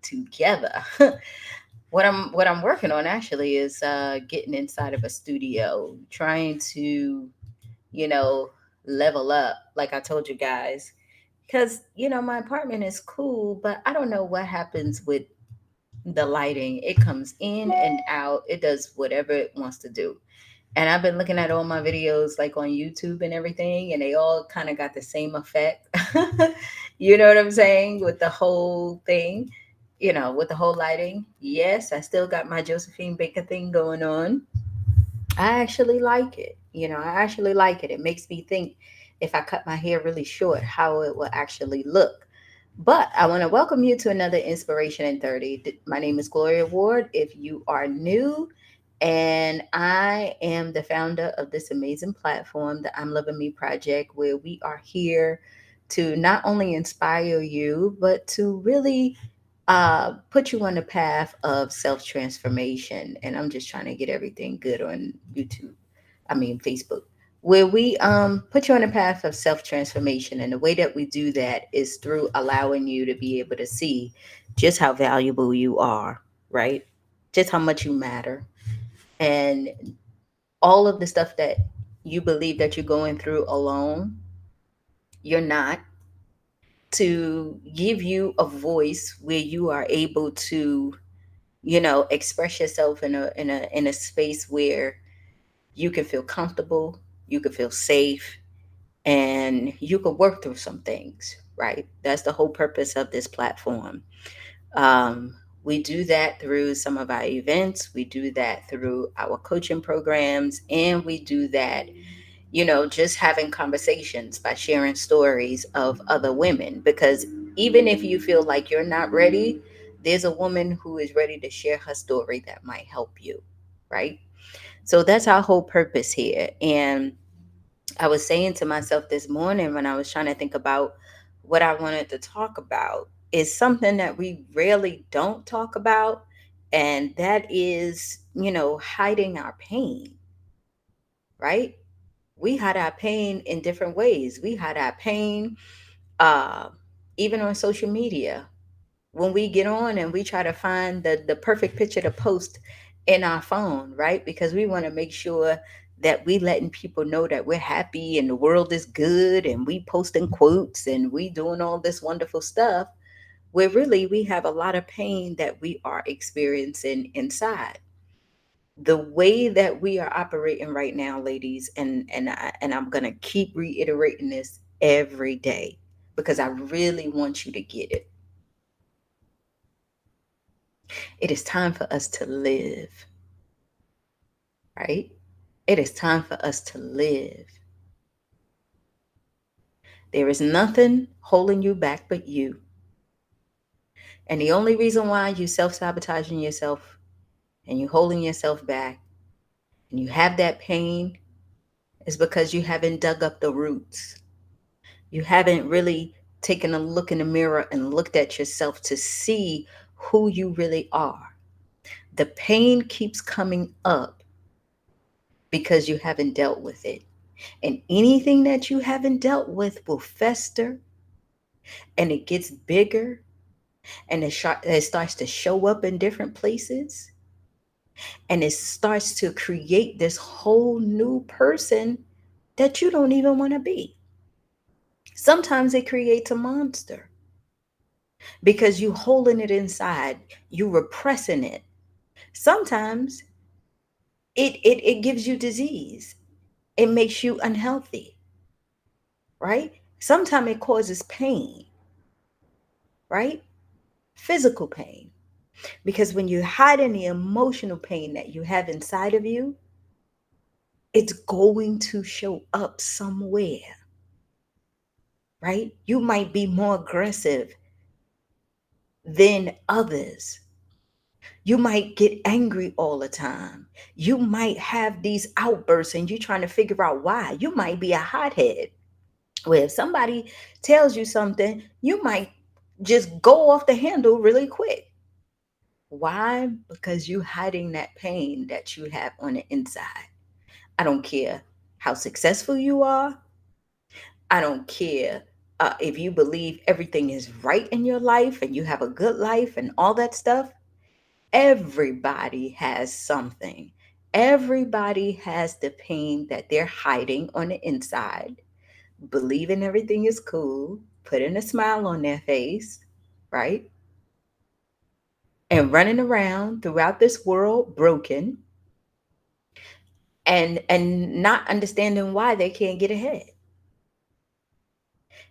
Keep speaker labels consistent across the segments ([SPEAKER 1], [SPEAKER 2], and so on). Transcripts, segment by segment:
[SPEAKER 1] together. What I'm working on actually is getting inside of a studio, trying to, you know, level up, like I told you guys. Because, my apartment is cool, but I don't know what happens with the lighting. It comes in and out, it does whatever it wants to do. And I've been looking at all my videos like on YouTube and everything, and they all kind of got the same effect. You know what I'm saying? With the whole thing, with the whole lighting. Yes, I still got my Josephine Baker thing going on. I actually like it. I actually like it. It makes me think if I cut my hair really short, how it will actually look. But I want to welcome you to another Inspiration in 30. My name is Gloria Ward. If you are new, and I am the founder of this amazing platform, the I'm Loving Me Project, where we are here to not only inspire you, but to really put you on the path of self transformation. And I'm just trying to get everything good on YouTube. I mean, Facebook, where we put you on a path of self transformation. And the way that we do that is through allowing you to be able to see just how valuable you are, right? Just how much you matter. And all of the stuff that you believe that you're going through alone, you're not. To give you a voice where you are able to, express yourself in a space where you can feel comfortable, you can feel safe, and you could work through some things, right? That's the whole purpose of this platform. Um, we do that through some of our events, we do that through our coaching programs, and we do that, just having conversations by sharing stories of other women. Because even if you feel like you're not ready, there's a woman who is ready to share her story that might help you, right? So that's our whole purpose here. And I was saying to myself this morning when I was trying to think about what I wanted to talk about is something that we rarely don't talk about, and that is, hiding our pain, right? We hide our pain in different ways. We hide our pain, uh, even on social media. When we get on and we try to find the perfect picture to post in our phone, right? Because we want to make sure that we letting people know that we're happy and the world is good, and we posting quotes and we doing all this wonderful stuff, where really we have a lot of pain that we are experiencing inside. The way that we are operating right now, ladies, and I'm going to keep reiterating this every day because I really want you to get it. It is time for us to live, right? It is time for us to live. There is nothing holding you back but you. And the only reason why you self-sabotaging yourself and you holding yourself back and you have that pain is because you haven't dug up the roots. You haven't really taken a look in the mirror and looked at yourself to see who you really are. The pain keeps coming up because you haven't dealt with it. And anything that you haven't dealt with will fester, and it gets bigger, and it starts to show up in different places, and it starts to create this whole new person that you don't even want to be. Sometimes it creates a monster because you holding it inside, you repressing it. Sometimes it gives you disease. It makes you unhealthy, right? Sometimes it causes pain, right? Physical pain. Because when you hide in the emotional pain that you have inside of you, it's going to show up somewhere, right? You might be more aggressive than others. You might get angry all the time. You might have these outbursts and you're trying to figure out why. You might be a hothead where if somebody tells you something, you might just go off the handle really quick. Why? Because you're hiding that pain that you have on the inside. I don't care how successful you are. I don't care if you believe everything is right in your life and you have a good life and all that stuff, everybody has something. Everybody has the pain that they're hiding on the inside, believing everything is cool, putting a smile on their face, right? And running around throughout this world broken and not understanding why they can't get ahead.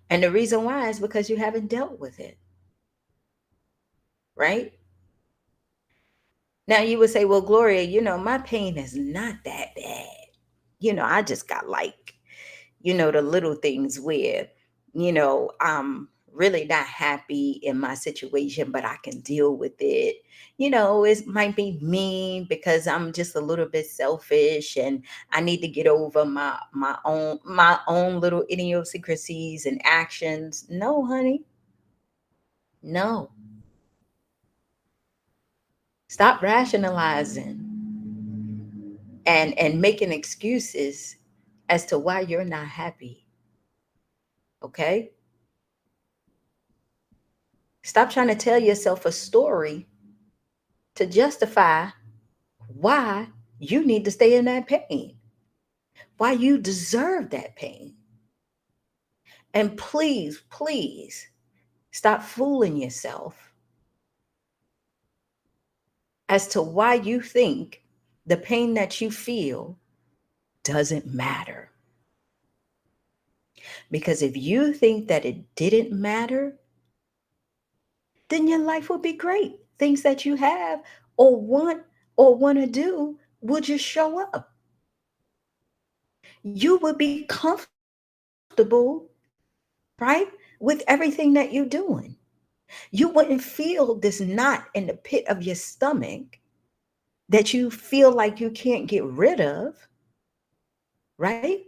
[SPEAKER 1] And the reason why is because you haven't dealt with it, right? Now you would say, well, Gloria, my pain is not that bad. I just got like, the little things where, I'm really not happy in my situation, but I can deal with it. It might be me because I'm just a little bit selfish and I need to get over my own little idiosyncrasies and actions. No, honey. No. Stop rationalizing and making excuses as to why you're not happy. Okay? Stop trying to tell yourself a story to justify why you need to stay in that pain, why you deserve that pain. And please, please stop fooling yourself as to why you think the pain that you feel doesn't matter. Because if you think that it didn't matter, then your life would be great. Things that you have or want to do will just show up. You would be comfortable, right, with everything that you're doing. You wouldn't feel this knot in the pit of your stomach that you feel like you can't get rid of, right?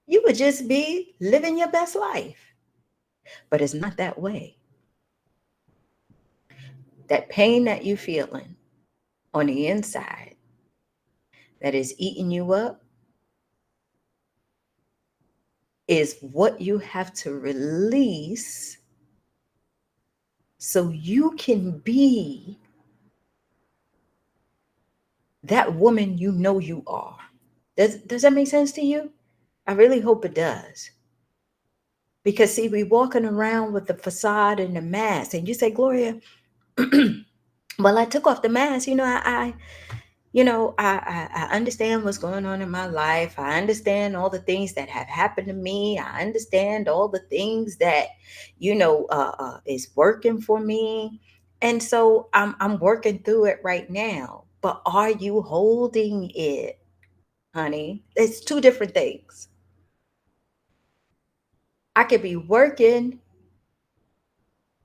[SPEAKER 1] You would just be living your best life. But it's not that way. That pain that you're feeling on the inside that is eating you up is what you have to release so you can be that woman you are. Does that make sense to you? I really hope it does. Because see, we walking around with the facade and the mask, and you say, Gloria, well, I took off the mask. I understand what's going on in my life. I understand all the things that have happened to me. I understand all the things that is working for me, and so I'm working through it right now. But are you holding it, honey? It's two different things. I could be working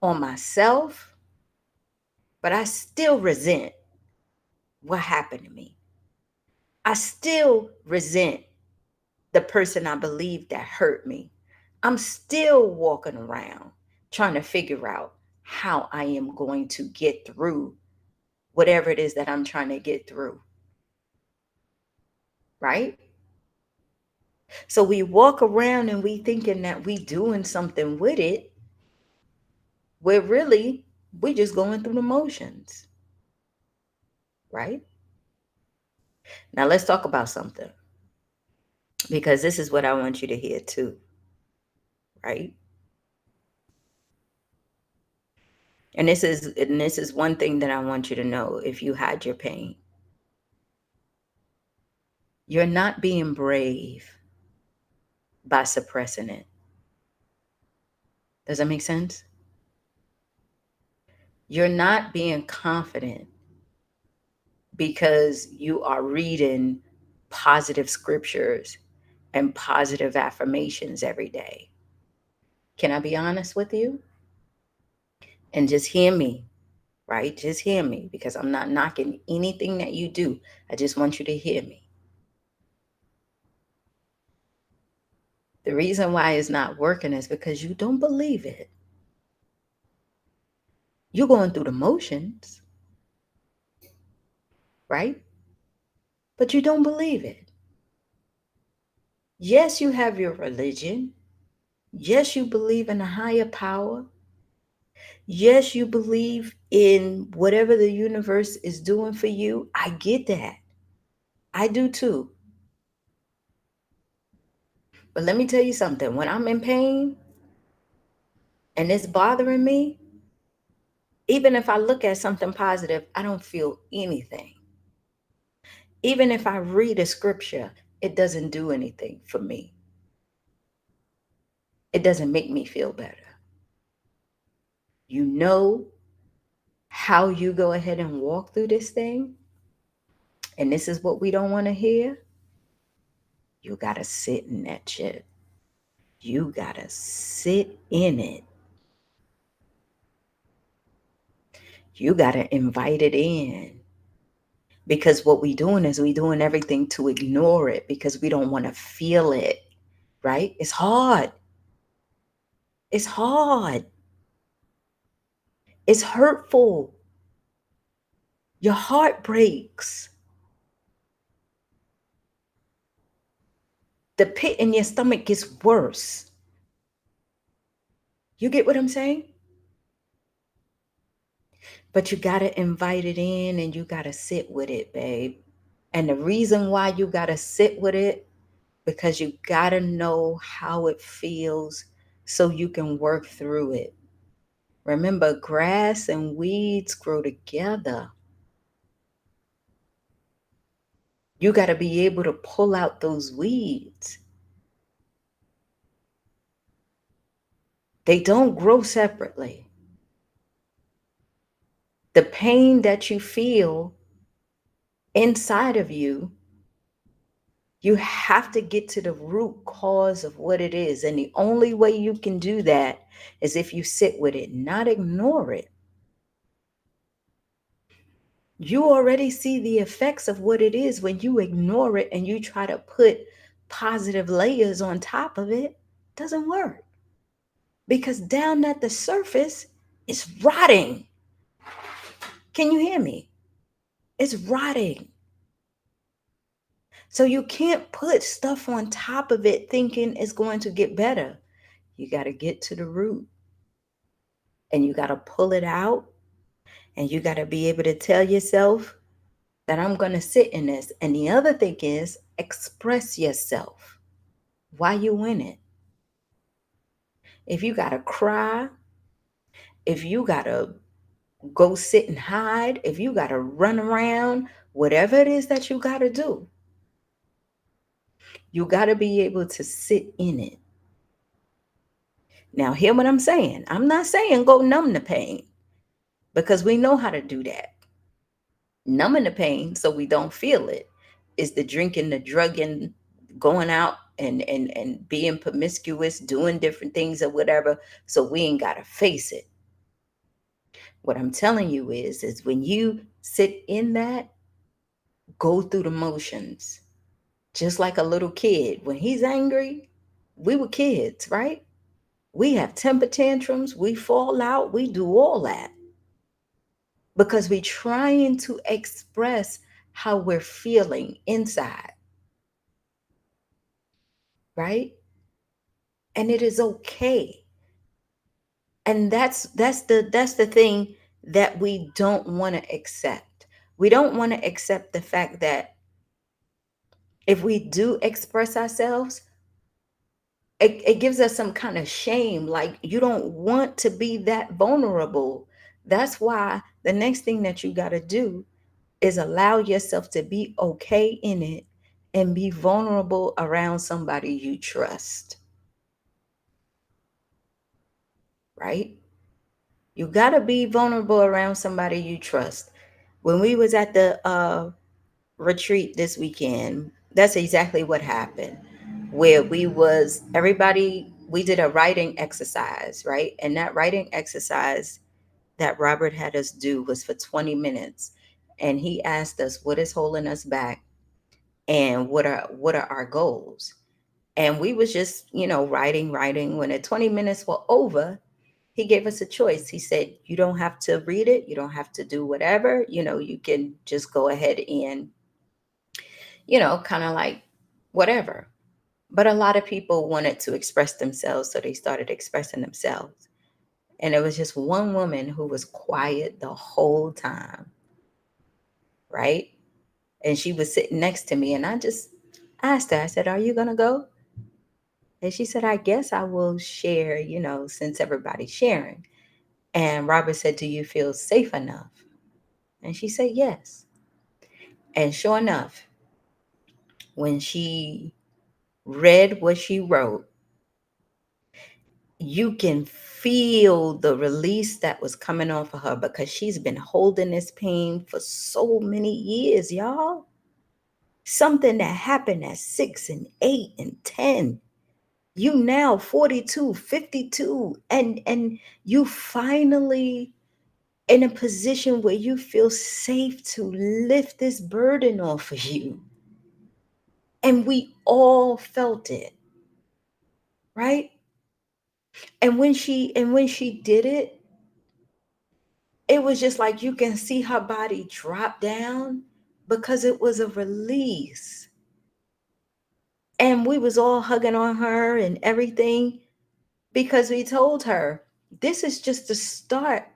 [SPEAKER 1] on myself, but I still resent what happened to me. I still resent the person I believe that hurt me. I'm still walking around trying to figure out how I am going to get through whatever it is that I'm trying to get through. Right? So we walk around and we thinking that we doing something with it, where really we just going through the motions. Right? Now let's talk about something, because this is what I want you to hear too. Right? And this is one thing that I want you to know. If you hide your pain, you're not being brave by suppressing it. Does that make sense? You're not being confident because you are reading positive scriptures and positive affirmations every day. Can I be honest with you? And just hear me, right? Just hear me, because I'm not knocking anything that you do. I just want you to hear me. The reason why it's not working is because you don't believe it. You're going through the motions, right? But you don't believe it. Yes, you have your religion. Yes, you believe in a higher power. Yes, you believe in whatever the universe is doing for you. I get that. I do too. But let me tell you something. When I'm in pain and it's bothering me, even if I look at something positive, I don't feel anything. Even if I read a scripture, it doesn't do anything for me. It doesn't make me feel better. You know how you go ahead and walk through this thing? And this is what we don't want to hear. You got to sit in that shit. You got to sit in it. You got to invite it in. Because what we doing is we doing everything to ignore it because we don't want to feel it, right? It's hard. It's hard. It's hurtful. Your heart breaks. The pit in your stomach gets worse. You get what I'm saying? But you got to invite it in and you got to sit with it, babe. And the reason why you got to sit with it, because you got to know how it feels so you can work through it. Remember, grass and weeds grow together. You got to be able to pull out those weeds. They don't grow separately. The pain that you feel inside of you, you have to get to the root cause of what it is. And the only way you can do that is if you sit with it, not ignore it. You already see the effects of what it is when you ignore it and you try to put positive layers on top of it. Doesn't work because down at the surface, it's rotting. Can you hear me? It's rotting. So you can't put stuff on top of it thinking it's going to get better. You got to get to the root and you got to pull it out and you got to be able to tell yourself that I'm going to sit in this. And the other thing is express yourself while you in it. If you got to cry, if you got to go sit and hide, if you got to run around, whatever it is that you got to do, you got to be able to sit in it. Now, hear what I'm saying. I'm not saying go numb the pain because we know how to do that. Numbing the pain so we don't feel it is the drinking, the drugging, going out and being promiscuous, doing different things or whatever, so we ain't got to face it. What I'm telling you is when you sit in that, go through the motions. Just like a little kid. When he's angry, we were kids, right? We have temper tantrums, we fall out, we do all that because we're trying to express how we're feeling inside, right? And it is okay. And that's the thing that we don't want to accept. We don't want to accept the fact that if we do express ourselves, it gives us some kind of shame. Like you don't want to be that vulnerable. That's why the next thing that you got to do is allow yourself to be okay in it and be vulnerable around somebody you trust, right? You got to be vulnerable around somebody you trust. When we was at the retreat this weekend, that's exactly what happened. Where we was everybody, we did a writing exercise, right? And that writing exercise that Robert had us do was for 20 minutes. And he asked us what is holding us back and what are our goals. And we was just, writing. When the 20 minutes were over, he gave us a choice. He said, you don't have to read it. You don't have to do whatever. You can just go ahead and, kind of like whatever. But a lot of people wanted to express themselves, so they started expressing themselves. And it was just one woman who was quiet the whole time, right? And she was sitting next to me, and I just asked her, I said, "Are you going to go?" And she said, "I guess I will share, since everybody's sharing." And Robert said, "Do you feel safe enough?" And she said, "Yes." And sure enough, when she read what she wrote, you can feel the release that was coming off of her because she's been holding this pain for so many years, y'all. Something that happened at 6 and 8 and 10. You now 42, 52, and you finally in a position where you feel safe to lift this burden off of you. And we all felt it, right? And when she did it, it was just like you can see her body drop down because it was a release. And we was all hugging on her and everything because we told her this is just the start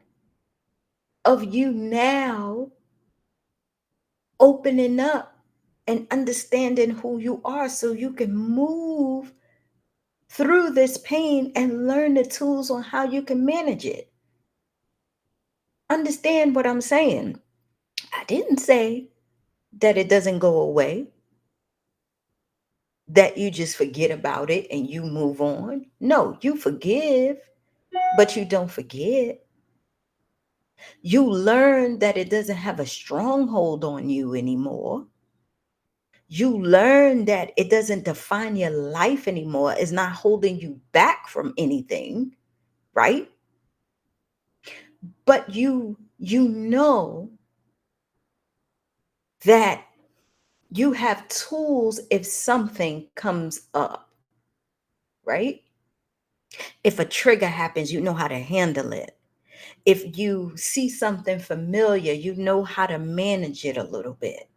[SPEAKER 1] of you now opening up and understanding who you are so you can move through this pain and learn the tools on how you can manage it. Understand what I'm saying? I didn't say that it doesn't go away, that you just forget about it and you move on. No, you forgive, but you don't forget. You learn that it doesn't have a stronghold on you anymore. You learn that it doesn't define your life anymore. It's not holding you back from anything, right? But you know that you have tools if something comes up, right? If a trigger happens, you know how to handle it. If you see something familiar, you know how to manage it a little bit.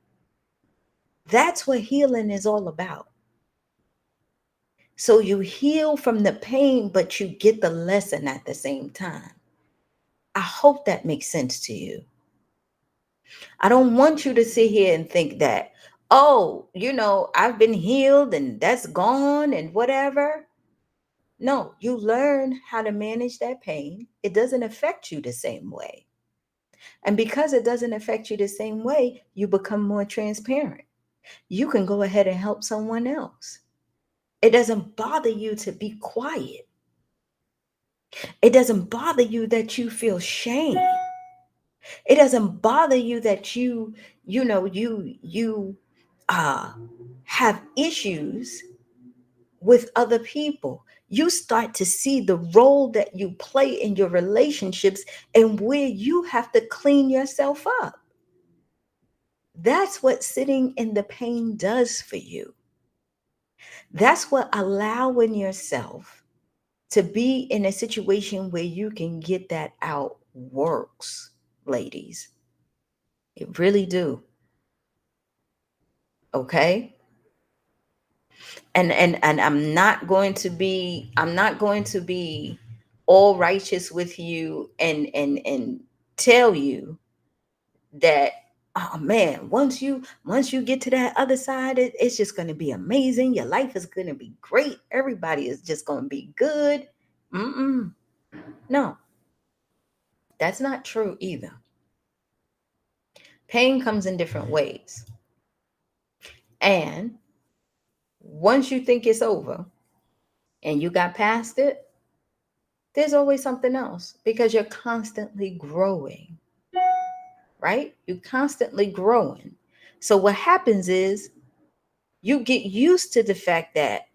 [SPEAKER 1] That's what healing is all about. So you heal from the pain, but you get the lesson at the same time. I hope that makes sense to you. I don't want you to sit here and think that, oh, I've been healed and that's gone and whatever. No, you learn how to manage that pain. It doesn't affect you the same way. And because it doesn't affect you the same way, you become more transparent. You can go ahead and help someone else. It doesn't bother you to be quiet. It doesn't bother you that you feel shame. It doesn't bother you that you uh have issues with other people. You start to see the role that you play in your relationships and where you have to clean yourself up. That's what sitting in the pain does for you. That's what allowing yourself to be in a situation where you can get that out works, ladies. It really do. Okay? And I'm not going to be all righteous with you and tell you that, oh man, once you get to that other side, it's just going to be amazing. Your life is going to be great. Everybody is just going to be good. Mm-mm. No, that's not true either. Pain comes in different ways, and once you think it's over and you got past it, there's always something else because you're constantly growing, right? You're constantly growing. So what happens is you get used to the fact that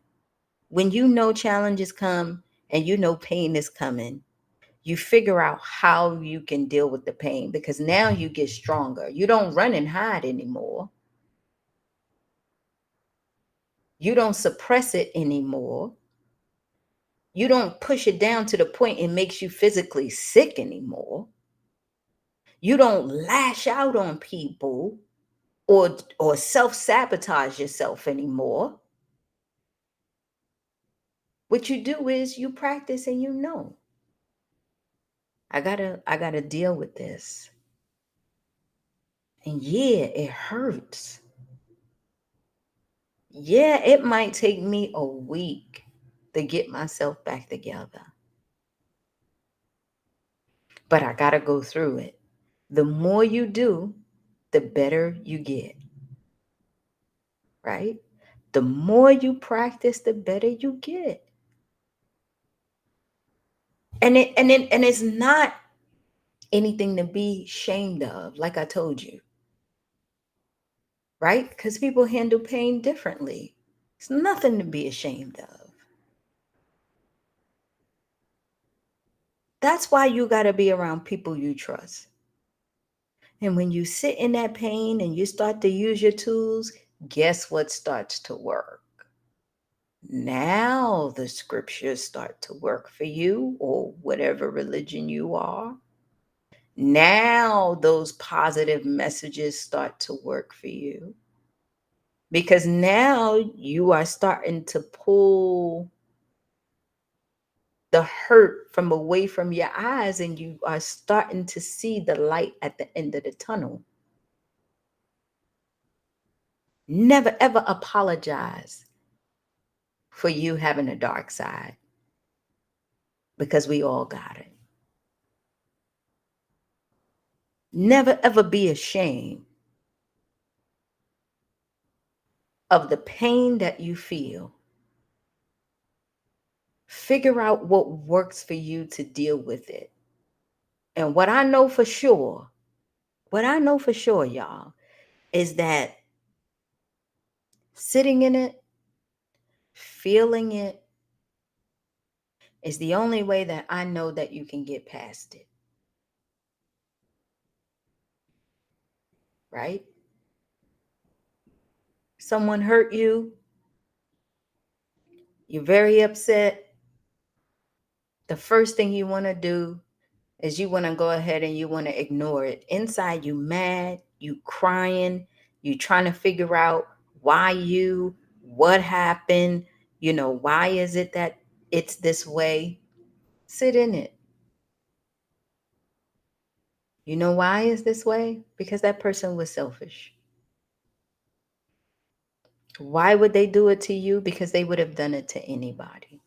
[SPEAKER 1] when you know challenges come and you know pain is coming, you figure out how you can deal with the pain because now you get stronger. You don't run and hide anymore. You don't suppress it anymore. You don't push it down to the point it makes you physically sick anymore. You don't lash out on people or self-sabotage yourself anymore. What you do is you practice and you know, I gotta deal with this. And yeah, it hurts. Yeah, it might take me a week to get myself back together, but I gotta go through it. The more you do, the better you get, right? The more you practice, the better you get. And it's not anything to be ashamed of, like I told you, right? Because people handle pain differently. It's nothing to be ashamed of. That's why you got to be around people you trust. And when you sit in that pain and you start to use your tools, guess what starts to work? Now the scriptures start to work for you, or whatever religion you are. Now those positive messages start to work for you, because now you are starting to pull the hurt from away from your eyes, and you are starting to see the light at the end of the tunnel. Never ever apologize for you having a dark side, because we all got it. Never ever be ashamed of the pain that you feel. Figure out what works for you to deal with it. And what I know for sure, y'all, is that sitting in it, feeling it, is the only way that I know that you can get past it, right? Someone hurt you, you're very upset. The first thing you want to do is you want to go ahead and you want to ignore it. Inside, you mad, you crying, you trying to figure out why you, what happened, why is it that it's this way? Sit in it. You know why is this way? Because that person was selfish. Why would they do it to you? Because they would have done it to anybody.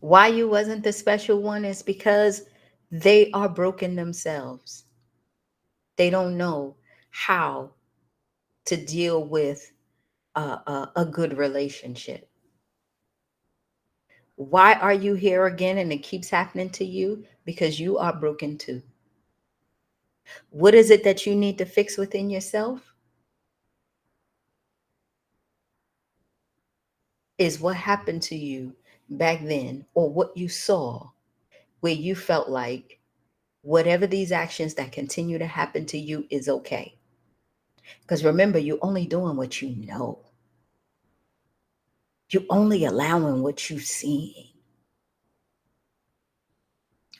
[SPEAKER 1] Why you wasn't the special one is because they are broken themselves. They don't know how to deal with a good relationship. Why are you here again and it keeps happening to you? Because you are broken too. What is it that you need to fix within yourself? Is what happened to you back then, or what you saw, where you felt like whatever these actions that continue to happen to you is okay. Because remember, you're only doing what you know. You're only allowing what you've seen.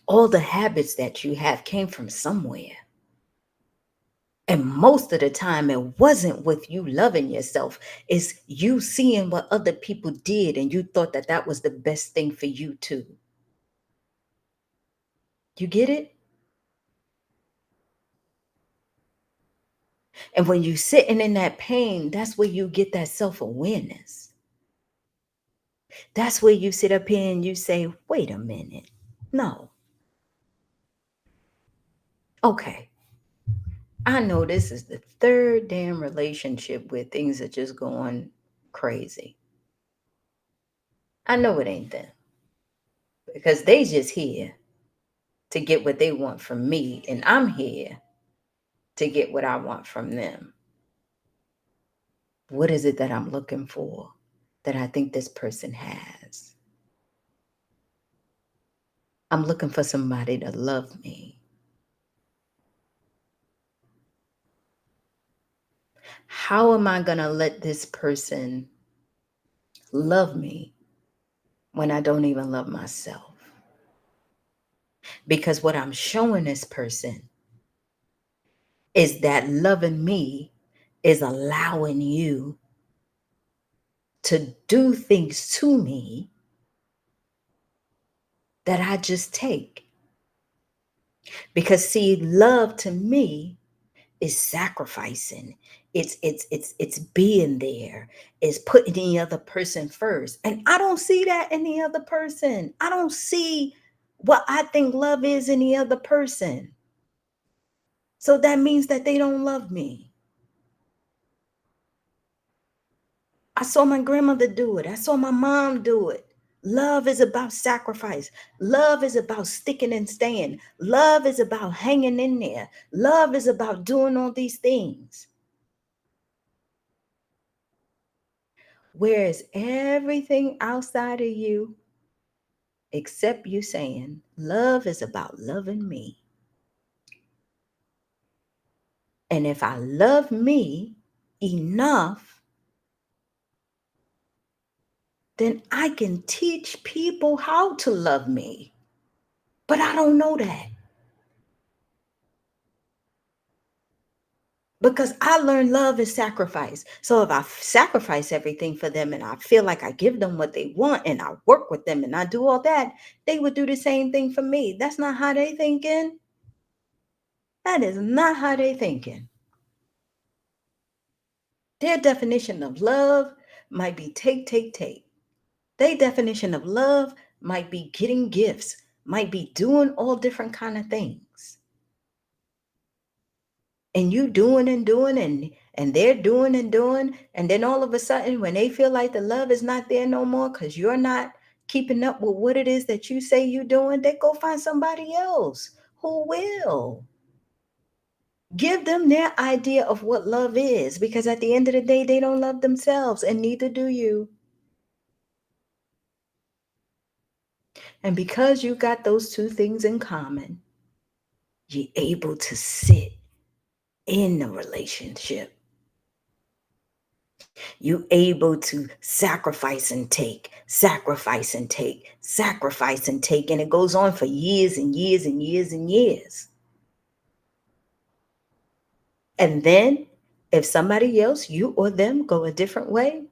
[SPEAKER 1] All the habits that you have came from somewhere. And most of the time, it wasn't with you loving yourself. It's you seeing what other people did, and you thought that that was the best thing for you too. You get it? And when you sitting in that pain, that's where you get that self-awareness. That's where you sit up here and you say, wait a minute. No. Okay. I know this is the third damn relationship where things are just going crazy. I know it ain't them, because they just here to get what they want from me, and I'm here to get what I want from them. What is it that I'm looking for that I think this person has? I'm looking for somebody to love me. How am I going to let this person love me when I don't even love myself? Because what I'm showing this person is that loving me is allowing you to do things to me that I just take. Because see, love to me is sacrificing. It's being there. It's putting the other person first. And I don't see that in the other person. I don't see what I think love is in the other person. So that means that they don't love me. I saw my grandmother do it. I saw my mom do it. Love is about sacrifice. Love is about sticking and staying. Love is about hanging in there. Love is about doing all these things. Whereas everything outside of you, except you saying, love is about loving me. And if I love me enough, then I can teach people how to love me. But I don't know that. Because I learned love is sacrifice. So if I sacrifice everything for them and I feel like I give them what they want and I work with them and I do all that, they would do the same thing for me. That's not how they thinking. That is not how they thinking. Their definition of love might be take, take, take. Their definition of love might be getting gifts, might be doing all different kind of things. And you doing and doing and they're doing and doing, and then all of a sudden when they feel like the love is not there no more because you're not keeping up with what it is that you say you're doing, they go find somebody else who will. Give them their idea of what love is, because at the end of the day they don't love themselves and neither do you. And because you got those two things in common, you're able to sit in the relationship. You able to sacrifice and take, sacrifice and take, sacrifice and take, and it goes on for years and years and years and years. And then if somebody else, you or them, go a different way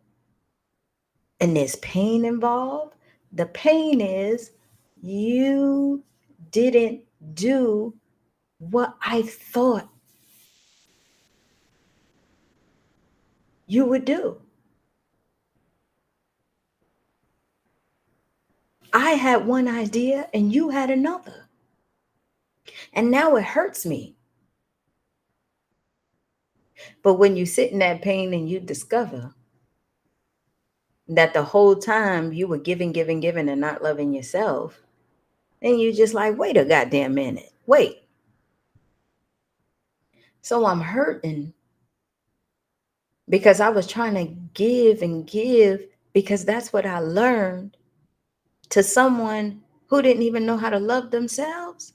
[SPEAKER 1] and there's pain involved, the pain is you didn't do what I thought you would do. I had one idea and you had another. And now it hurts me. But when you sit in that pain and you discover that the whole time you were giving, giving, giving and not loving yourself, then you just like, wait a goddamn minute. Wait. So I'm hurting because I was trying to give and give because that's what I learned to someone who didn't even know how to love themselves.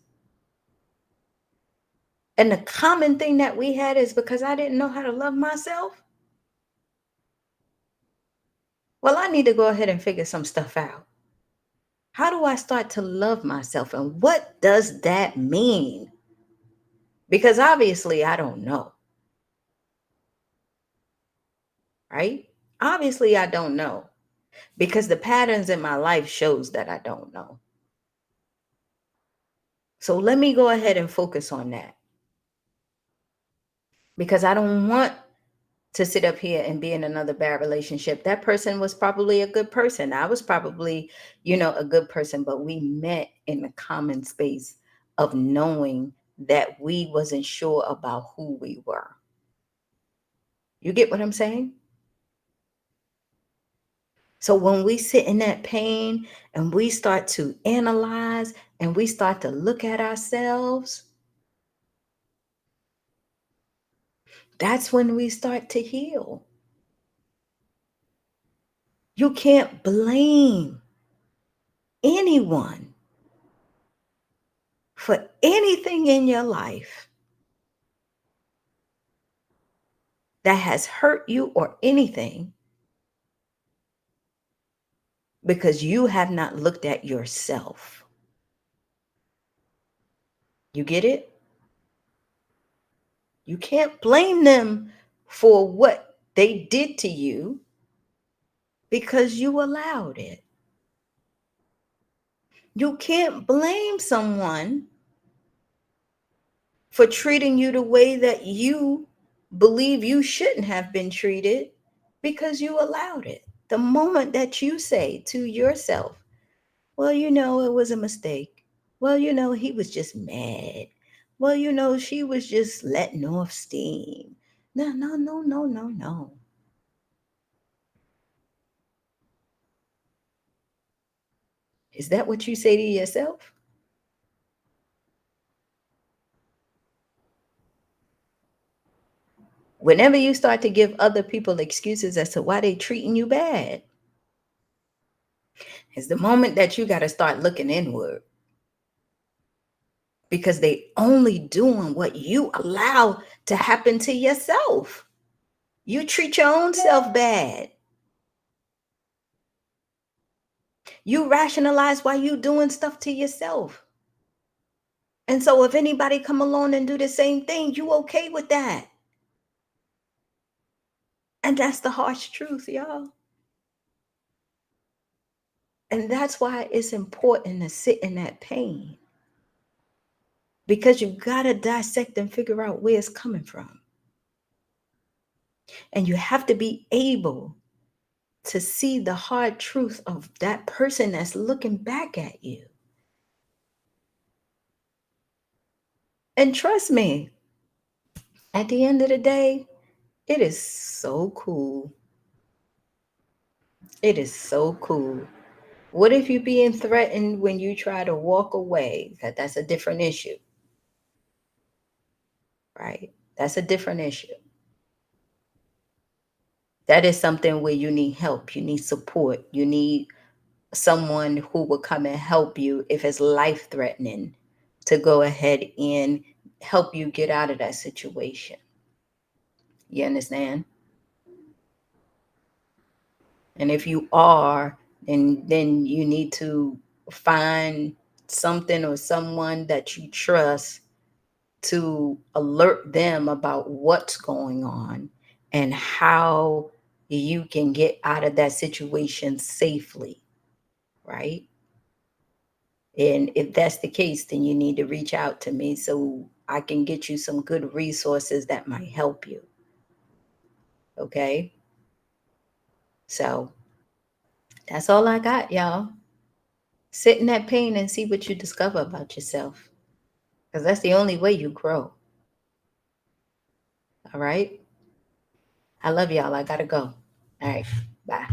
[SPEAKER 1] And the common thing that we had is because I didn't know how to love myself. Well, I need to go ahead and figure some stuff out. How do I start to love myself? And what does that mean? Because obviously I don't know, right? Obviously I don't know because the patterns in my life shows that I don't know. So let me go ahead and focus on that because I don't want to sit up here and be in another bad relationship. That person was probably a good person. I was probably, a good person, but we met in the common space of knowing that we wasn't sure about who we were. You get what I'm saying? So when we sit in that pain and we start to analyze and we start to look at ourselves, that's when we start to heal. You can't blame anyone for anything in your life that has hurt you or anything because you have not looked at yourself. You get it? You can't blame them for what they did to you because you allowed it. You can't blame someone for treating you the way that you believe you shouldn't have been treated because you allowed it. The moment that you say to yourself, well, it was a mistake. Well, he was just mad. Well, she was just letting off steam. No, no, no, no, no, no. Is that what you say to yourself? Whenever you start to give other people excuses as to why they treating you bad, is the moment that you got to start looking inward because they only doing what you allow to happen to yourself. You treat your own self bad. You rationalize why you doing stuff to yourself. And so if anybody come along and do the same thing, you okay with that. And that's the harsh truth, y'all. And that's why it's important to sit in that pain because you got to dissect and figure out where it's coming from. And you have to be able to see the hard truth of that person that's looking back at you. And trust me, at the end of the day, it is so cool. It is so cool. What if you're being threatened when you try to walk away? That's a different issue, right? That's a different issue. That is something where you need help, you need support, you need someone who will come and help you if it's life threatening to go ahead and help you get out of that situation. You understand? And if you are, then you need to find something or someone that you trust to alert them about what's going on and how you can get out of that situation safely, right? And if that's the case, then you need to reach out to me so I can get you some good resources that might help you. Okay. So that's all I got, y'all. Sit in that pain and see what you discover about yourself because that's the only way you grow. All right. I love y'all. I got to go. All right. Bye.